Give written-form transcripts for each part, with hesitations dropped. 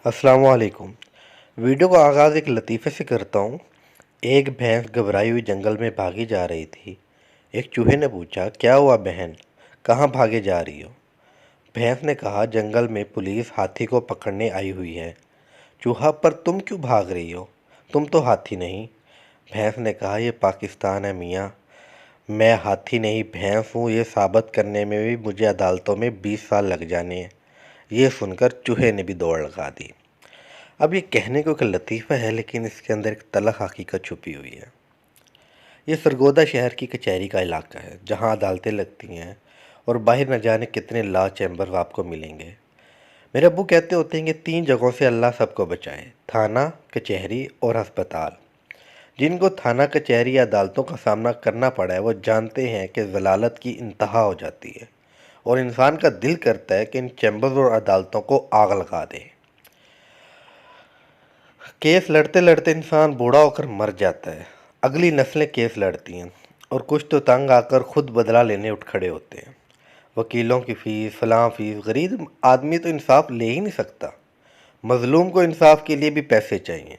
अस्सलाम वालेकुम। वीडियो का आगाज़ एक लतीफ़े से करता हूँ। एक भैंस घबराई हुई जंगल में भागी जा रही थी। एक चूहे ने पूछा, क्या हुआ बहन, कहाँ भागे जा रही हो? भैंस ने कहा, जंगल में पुलिस हाथी को पकड़ने आई हुई है। चूहा, पर तुम क्यों भाग रही हो? तुम तो हाथी नहीं। भैंस ने कहा, ये पाकिस्तान है मियाँ, मैं हाथी नहीं भैंस हूँ। ये साबित करने में भी मुझे अदालतों में 20 साल लग जाने हैं। ये सुनकर चूहे ने भी दौड़ लगा दी। अब ये कहने को एक लतीफ़ा है, लेकिन इसके अंदर एक तलख़ हकीकत छुपी हुई है। ये सरगोदा शहर की कचहरी का इलाका है, जहाँ अदालतें लगती हैं और बाहर न जाने कितने लॉ चैम्बर आपको मिलेंगे। मेरे अब्बू कहते होते हैं कि 3 जगहों से अल्लाह सबको बचाए, थाना, कचहरी और अस्पताल। जिनको थाना, कचहरी या अदालतों का सामना करना पड़ा है, वो जानते हैं कि ज़लालत की इंतहा हो जाती है और इंसान का दिल करता है कि इन चैम्बर्स और अदालतों को आग लगा दे। केस लड़ते लड़ते इंसान बूढ़ा होकर मर जाता है। अगली नस्लें केस लड़ती हैं और कुछ तो तंग आकर खुद बदला लेने उठ खड़े होते हैं। वकीलों की फ़ीस, फलां फ़ीस, गरीब आदमी तो इंसाफ ले ही नहीं सकता। मज़लूम को इंसाफ के लिए भी पैसे चाहिए।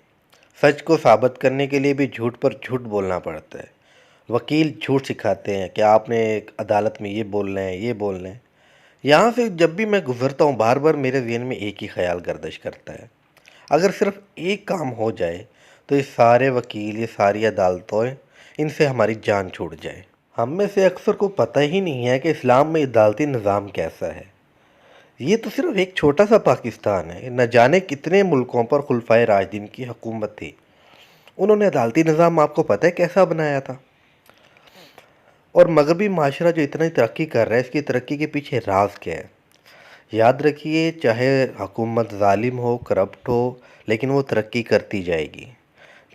सच को साबित करने के लिए भी झूठ पर झूठ बोलना पड़ता है। वकील झूठ सिखाते हैं कि आपने अदालत में ये बोलना है, ये बोलना है। यहाँ से जब भी मैं गुज़रता हूँ, बार बार मेरे ज़हन में एक ही ख्याल गर्दिश करता है, अगर सिर्फ एक काम हो जाए तो ये सारे वकील, ये सारी अदालतें, इनसे हमारी जान छूट जाए। हम में से अक्सर को पता ही नहीं है कि इस्लाम में अदालती निज़ाम कैसा है। ये तो सिर्फ एक छोटा सा पाकिस्तान है, न जाने कितने मुल्कों पर खुलफाए राशिदीन की हुकूमत थी। उन्होंने अदालती निज़ाम आपको पता है कैसा बनाया था? और मगरबी माशरा जो इतना तरक्की कर रहा है, इसकी तरक्की के पीछे राज क्या है? याद रखिए, चाहे हुकूमत ज़ालिम हो, करप्ट हो, लेकिन वो तरक्की करती जाएगी।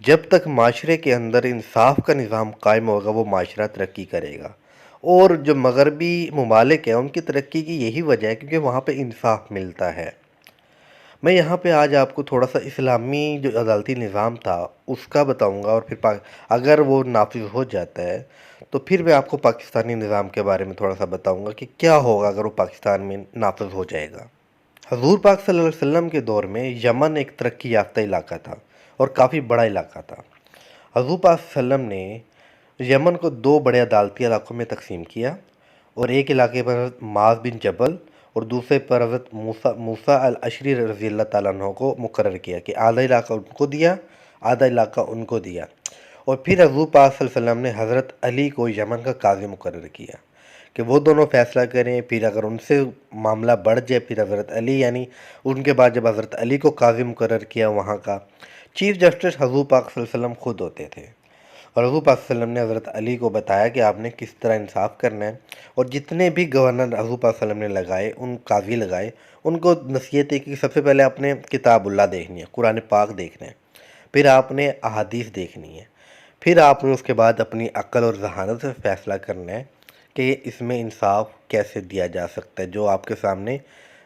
जब तक माशरे के अंदर इंसाफ का निज़ाम कायम होगा, वो माशरा तरक्की करेगा। और जो मगरबी ममालिक हैं, उनकी तरक्की की यही वजह है क्योंकि वहाँ पे इंसाफ मिलता है। मैं यहाँ पे आज आपको थोड़ा सा इस्लामी जो अदालती निज़ाम था उसका बताऊँगा, और फिर अगर वो नाफिज हो जाता है तो फिर मैं आपको पाकिस्तानी निज़ाम के बारे में थोड़ा सा बताऊँगा कि क्या होगा अगर वो पाकिस्तान में नाफिज हो जाएगा। हजूर पाक सल्लल्लाहु अलैहि वसल्लम के दौर में यमन एक तरक्की याफ्ता इलाका था और काफ़ी बड़ा इलाका था। हजूर पाक सल्लम ने यमन को 2 बड़े अदालती इलाकों में तकसीम किया और एक इलाके पर हज़रत माज़ बिन जबल और दूसरे पर हज़रत मूसा अल अशरी रज़ी अल्लाह ताला अन्हो को मुकर्रर किया कि आधा इलाका उनको दिया, आधा इलाका उनको दिया। और फिर हजूर पाक सल्लल्लाहु अलैहि वसल्लम ने हज़रत अली को यमन का काज़ी मुकर्रर किया कि वो दोनों फैसला करें। फिर अगर उनसे मामला बढ़ जाए, फिर हज़रत अली, यानी उनके बाद जब हज़रत अली को काज़ी मुकर्रर किया, वहाँ का चीफ़ जस्टिस हजूर पाक सल्लल्लाहु अलैहि वसल्लम खुद होते थे। और हजूर पाक सल्लल्लाहु अलैहि वसल्लम ने हज़रत अली को बताया कि आपने किस तरह इंसाफ करना है। और जितने भी गवर्नर हजूर पाक सल्लल्लाहु अलैहि वसल्लम ने लगाए, उन काजी लगाए, उनको नसीहत है कि सबसे पहले आपने किताबुल्लाह देखनी है, कुरान पाक देखना है, फिर आपने अहादीस देखनी है, फिर आपने उसके बाद अपनी अक्ल और जहानत से फ़ैसला करना है कि इसमें इंसाफ कैसे दिया जा सकता है, जो आपके सामने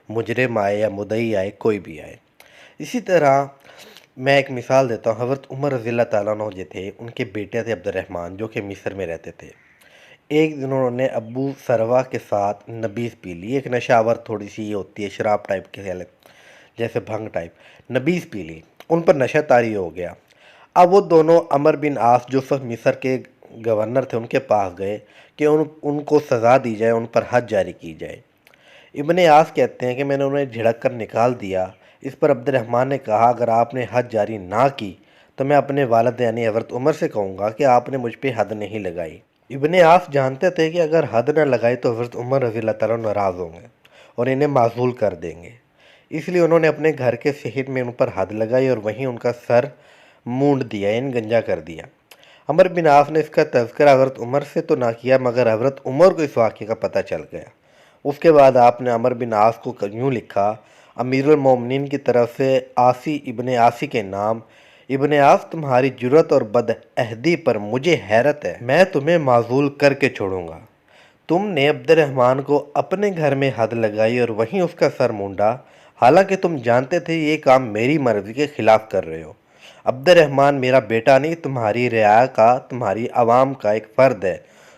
मुजरिम आए या मुद्दई आए, कोई भी आए। इसी तरह मैं एक मिसाल देता हूँ। हज़रत उमर रज़ी अल्लाह ताला अन्हु जो थे, उनके बेटे थे अब्दुर्रहमान, जो कि मिस्र में रहते थे। एक दिन उन्होंने अब्बू सरवा के साथ नबीज़ पी ली। एक नशावर थोड़ी सी होती है, शराब टाइप की है, जैसे भंग टाइप। नबीज़ पी ली, उन पर नशा तारी हो गया। अब वो दोनों अमर बिन आस, जो सब मिस्र के गवर्नर थे, उनके पास गए कि उनको सज़ा दी जाए, उन पर हद जारी की जाए। इब्ने आस कहते हैं कि मैंने उन्हें झिड़क कर निकाल दिया। इस पर अब्दुर्रहमान ने कहा, अगर आपने हद जारी ना की तो मैं अपने वालिद यानी हज़रत उमर से कहूँगा कि आपने मुझ पे हद नहीं लगाई। इब्ने आस जानते थे कि अगर हद न लगाई तो हज़रत उमर रज़ी अल्लाह ताला नाराज़ होंगे और इन्हें माज़ूल कर देंगे। इसलिए उन्होंने अपने घर के शहर में उन पर हद लगाई और वहीं उनका सर मूंड दिया, इन गंजा कर दिया। अमर बिन आस ने इसका तज़किरा हज़रत उमर से तो ना किया, मगर हज़रत उमर को इस वाक़े का पता चल गया। उसके बाद आपने अमर बिन आस को यूँ लिखा, अमीरुल मोमिनीन की तरफ से आसी इब्ने आसी के नाम, इब्ने आस, तुम्हारी जुर्रत और बदअहदी पर मुझे हैरत है। मैं तुम्हें माज़ूल करके छोड़ूंगा। तुमने अब्दुर्रहमान को अपने घर में हद लगाई और वहीं उसका सर मूंडा, हालांकि तुम जानते थे ये काम मेरी मर्ज़ी के ख़िलाफ़ कर रहे हो। अब्दुर्रहमान मेरा बेटा नहीं, तुम्हारी रियाया का, तुम्हारी आवाम का एक फ़र्द है।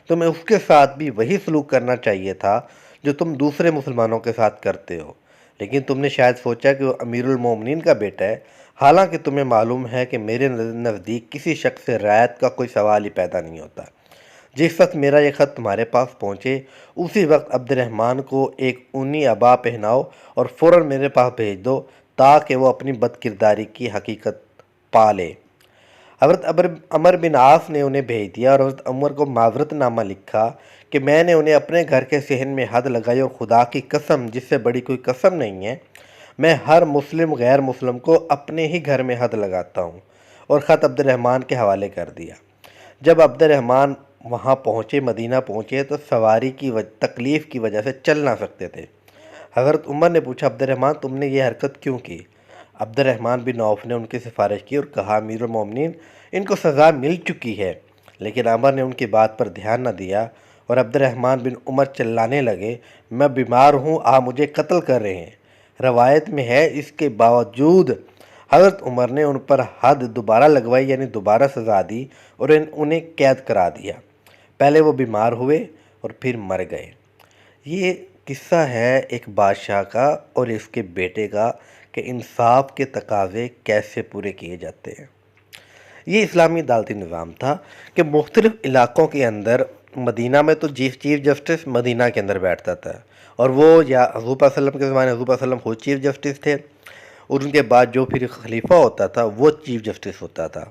तुम्हें उसके साथ भी वही सलूक करना चाहिए था जो तुम दूसरे मुसलमानों के साथ करते हो। لیکن تم نے شاید سوچا کہ وہ امیر المومنین کا بیٹا ہے، حالانکہ تمہیں معلوم ہے کہ میرے نزدیک کسی شخص سے رعایت کا کوئی سوال ہی پیدا نہیں ہوتا۔ جس وقت میرا یہ خط تمہارے پاس پہنچے اسی وقت عبد الرحمن کو ایک اونی عبا پہناؤ اور فوراً میرے پاس بھیج دو تاکہ وہ اپنی بد کرداری کی حقیقت پا لے۔ حضرت عمر بن عاص نے انہیں بھیج دیا اور حضرت عمر کو معذرت نامہ لکھا کہ میں نے انہیں اپنے گھر کے صحن میں حد لگائی، اور خدا کی قسم جس سے بڑی کوئی قسم نہیں ہے، میں ہر مسلم غیر مسلم کو اپنے ہی گھر میں حد لگاتا ہوں، اور خط عبد الرحمن کے حوالے کر دیا۔ جب عبد الرحمن وہاں پہنچے، مدینہ پہنچے، تو سواری کی تکلیف کی وجہ سے چل نہ سکتے تھے۔ حضرت عمر نے پوچھا، عبد الرحمن تم نے یہ حرکت کیوں کی؟ عبد الرحمن بن عوف نے ان کی سفارش کی اور کہا، امیر المومنین ان کو سزا مل چکی ہے۔ لیکن عمر نے ان کی بات پر دھیان نہ دیا اور عبد الرحمن بن عمر چلانے لگے، میں بیمار ہوں، آپ مجھے قتل کر رہے ہیں۔ روایت میں ہے اس کے باوجود حضرت عمر نے ان پر حد دوبارہ لگوائی، یعنی دوبارہ سزا دی اور انہیں قید کرا دیا۔ پہلے وہ بیمار ہوئے اور پھر مر گئے۔ یہ قصہ ہے ایک بادشاہ کا اور اس کے بیٹے کا کہ انصاف کے تقاضے کیسے پورے کیے جاتے ہیں۔ یہ اسلامی عدالتی نظام تھا کہ مختلف علاقوں کے اندر، مدینہ میں تو چیف جسٹس مدینہ کے اندر بیٹھتا تھا، اور وہ یا حضور صلی اللہ علیہ وسلم کے زمانے حضور صلی اللہ علیہ وسلم خود چیف جسٹس تھے، اور ان کے بعد جو پھر خلیفہ ہوتا تھا وہ چیف جسٹس ہوتا تھا،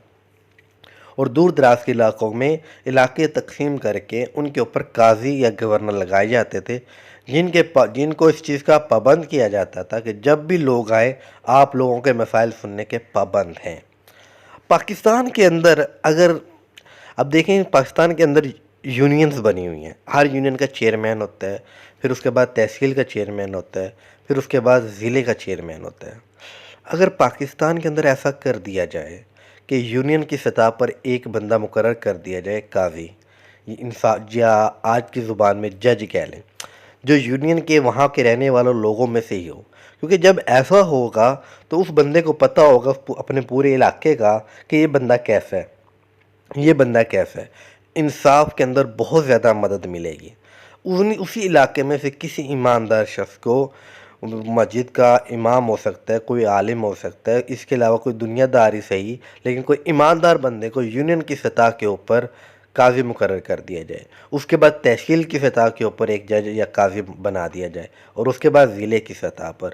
اور دور دراز کے علاقوں میں علاقے تقسیم کر کے ان کے اوپر قاضی یا گورنر لگائے جاتے تھے، جن کو اس چیز کا پابند کیا جاتا تھا کہ جب بھی لوگ آئیں آپ لوگوں کے مسائل سننے کے پابند ہیں۔ پاکستان کے اندر اب دیکھیں، پاکستان کے اندر یونینز بنی ہوئی ہیں، ہر یونین کا چیئرمین ہوتا ہے، پھر اس کے بعد تحصیل کا چیئرمین ہوتا ہے، پھر اس کے بعد ضلع کا چیئرمین ہوتا ہے۔ اگر پاکستان کے اندر ایسا کر دیا جائے کہ یونین کی سطح پر ایک بندہ مقرر کر دیا جائے، قاضی یا آج کی زبان میں جج کہہ لیں، جو یونین کے وہاں کے رہنے والوں لوگوں میں سے ہی ہو، کیونکہ جب ایسا ہوگا تو اس بندے کو پتہ ہوگا اپنے پورے علاقے کا کہ یہ بندہ کیسا ہے، یہ بندہ کیسا ہے، انصاف کے اندر بہت زیادہ مدد ملے گی۔ اسی علاقے میں سے کسی ایماندار شخص کو مسجد کا امام ہو سکتا ہے، کوئی عالم ہو سکتا ہے، اس کے علاوہ کوئی دنیا داری صحیح، لیکن کوئی ایماندار بندے کو یونین کی سطح کے اوپر قاضی مقرر کر دیا جائے، اس کے بعد تحصیل کی سطح کے اوپر ایک جج یا قاضی بنا دیا جائے، اور اس کے بعد ضلع کی سطح پر،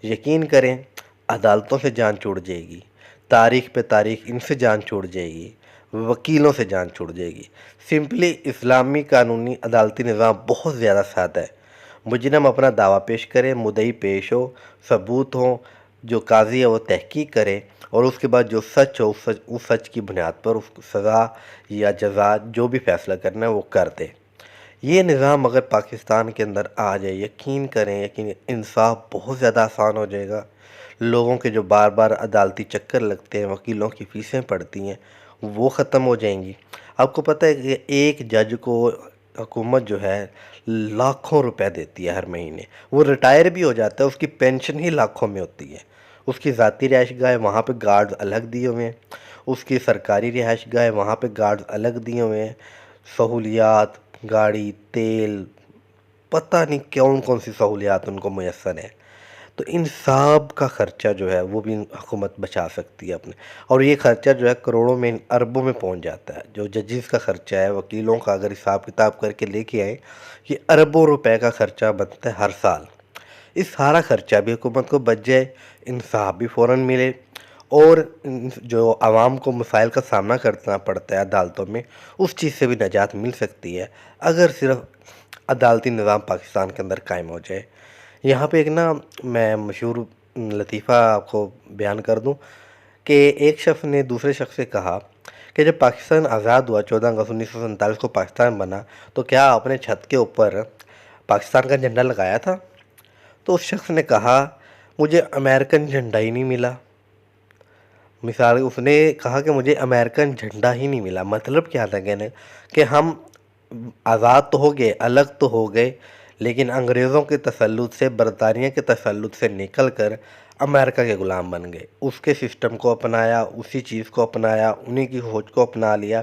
یقین کریں عدالتوں سے جان چھوٹ جائے گی، تاریخ پہ تاریخ ان سے جان چھوٹ جائے گی، وکیلوں سے جان چھوٹ جائے گی۔ سمپلی اسلامی قانونی عدالتی نظام بہت زیادہ سادہ ہے۔ مجرم اپنا دعویٰ پیش کرے، مدعی پیش ہو، ثبوت ہوں، جو قاضی ہے وہ تحقیق کرے، اور اس کے بعد جو سچ ہو اس سچ کی بنیاد پر اس کو سزا یا جزا جو بھی فیصلہ کرنا ہے وہ کر دے۔ یہ نظام اگر پاکستان کے اندر آ جائے، یقین کریں انصاف بہت زیادہ آسان ہو جائے گا۔ لوگوں کے جو بار بار عدالتی چکر لگتے ہیں، وکیلوں کی فیسیں پڑتی ہیں، وہ ختم ہو جائیں گی۔ آپ کو پتہ ہے کہ ایک جج کو حکومت جو ہے لاکھوں روپے دیتی ہے ہر مہینے، وہ ریٹائر بھی ہو جاتا ہے، اس کی پینشن ہی لاکھوں میں ہوتی ہے۔ اس کی ذاتی رہائش گاہ وہاں پہ گارڈز الگ دیے ہوئے ہیں، اس کی سرکاری رہائش گاہ وہاں پہ گارڈز الگ دیے ہوئے ہیں، سہولیات، گاڑی، تیل، پتہ نہیں کون سی سہولیات ان کو میسر ہیں۔ تو ان سب کا خرچہ جو ہے وہ بھی حکومت بچا سکتی ہے اپنے، اور یہ خرچہ جو ہے کروڑوں میں، اربوں میں پہنچ جاتا ہے۔ جو ججز کا خرچہ ہے، وکیلوں کا اگر حساب کتاب کر کے لے کے آئیں، یہ اربوں روپے کا خرچہ بنتا ہے ہر سال۔ اس سارا خرچہ بھی حکومت کو بچ جائے، انصاف بھی فوراً ملے، اور جو عوام کو مسائل کا سامنا کرنا پڑتا ہے عدالتوں میں، اس چیز سے بھی نجات مل سکتی ہے اگر صرف عدالتی نظام پاکستان کے اندر قائم ہو جائے۔ یہاں پہ ایک میں مشہور لطیفہ آپ کو بیان کر دوں کہ ایک شخص نے دوسرے شخص سے کہا کہ جب پاکستان آزاد ہوا، 14 اگست 1947 کو پاکستان بنا، تو کیا آپ نے چھت کے اوپر پاکستان کا جھنڈا لگایا تھا؟ تو اس شخص نے کہا، مجھے امریکن جھنڈا ہی نہیں ملا۔ مثال اس نے کہا کہ مجھے امریکن جھنڈا ہی نہیں ملا۔ مطلب کیا تھا کہنے کہ ہم آزاد تو ہو گئے، الگ تو ہو گئے، لیکن انگریزوں کے تسلط سے، برطانیہ کے تسلط سے نکل کر امریکہ کے غلام بن گئے، اس کے سسٹم کو اپنایا، اسی چیز کو اپنایا، انہی کی سوچ کو اپنا لیا۔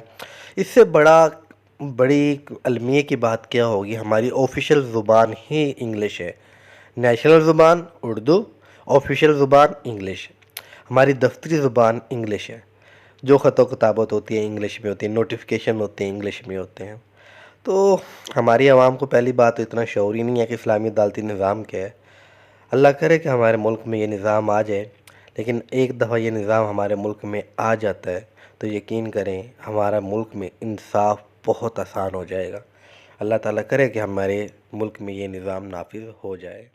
اس سے بڑی المیے کی بات کیا ہوگی، ہماری آفیشیل زبان ہی انگلش ہے، نیشنل زبان اردو، آفیشیل زبان انگلش. ہماری دفتری زبان انگلش ہے. جو خط و کتابت ہوتی ہے انگلش میں ہوتی ہے، نوٹیفیکیشن ہوتے ہیں انگلش میں ہوتے ہیں. تو ہماری عوام کو پہلی بات تو اتنا شعور ہی نہیں ہے کہ اسلامی عدالتی نظام کیا ہے. اللہ کرے کہ ہمارے ملک میں یہ نظام آ جائے، لیکن ایک دفعہ یہ نظام ہمارے ملک میں آ جاتا ہے تو یقین کریں ہمارا ملک میں انصاف بہت آسان ہو جائے گا. اللہ تعالیٰ کرے کہ ہمارے ملک میں یہ نظام نافذ ہو جائے.